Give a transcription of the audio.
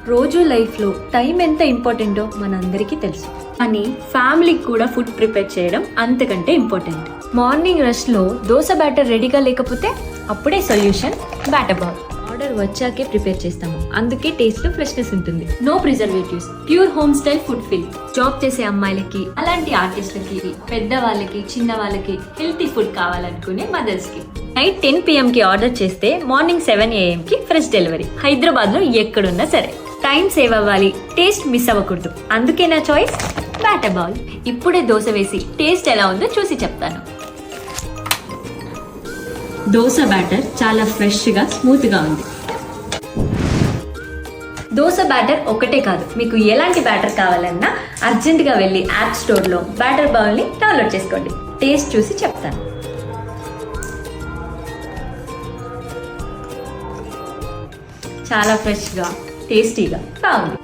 రోజు లైఫ్లో టైం ఎంత ఇంపార్టెంటో మనందరికీ తెలుసు, కానీ ఫ్యామిలీకి కూడా ఫుడ్ ప్రిపేర్ చేయడం అంతకంటే ఇంపార్టెంట్. మార్నింగ్ రష్లో దోశ బ్యాటర్ రెడీగా లేకపోతే అప్పుడే సొల్యూషన్ బ్యాటర్ బాల్. ఆర్డర్ వచ్చాకే ప్రిపేర్ చేస్తాము, అందుకే టేస్ట్ ఫ్రెష్నెస్ ఉంటుంది. No preservatives, pure home style food feel. Job చేసే అమ్మాయిలకి, అలాంటి ఆర్టిస్టులకి, పెద్దవాళ్ళకి, చిన్న వాళ్ళకి హెల్తీ ఫుడ్ కావాలనుకునే మదర్స్కి నైట్ 10 PM కి ఆర్డర్ చేస్తే మార్నింగ్ 7 AM కి ఫ్రెష్ డెలివరీ. హైదరాబాద్లో ఎక్కడున్నా సరే. టైం సేవ్ అవ్వాలి, టేస్ట్ మిస్ అవ్వకూడదు, అందుకే నా చాయిస్ బ్యాటర్ బౌల్. ఇప్పుడే దోశ వేసి టేస్ట్ ఎలా ఉందో చూసి చెప్తాను. దోశ బ్యాటర్ చాలా ఫ్రెష్గా స్మూత్గా ఉంది. దోశ బ్యాటర్ ఒకటే కాదు, మీకు ఎలాంటి బ్యాటర్ కావాలన్నా అర్జెంటుగా వెళ్ళి యాప్ స్టోర్లో బ్యాటర్ బౌల్ని డౌన్లోడ్ చేసుకోండి. టేస్ట్ చూసి చెప్తాను. చాలా ఫ్రెష్గా, టేస్టీగా బాగుంది.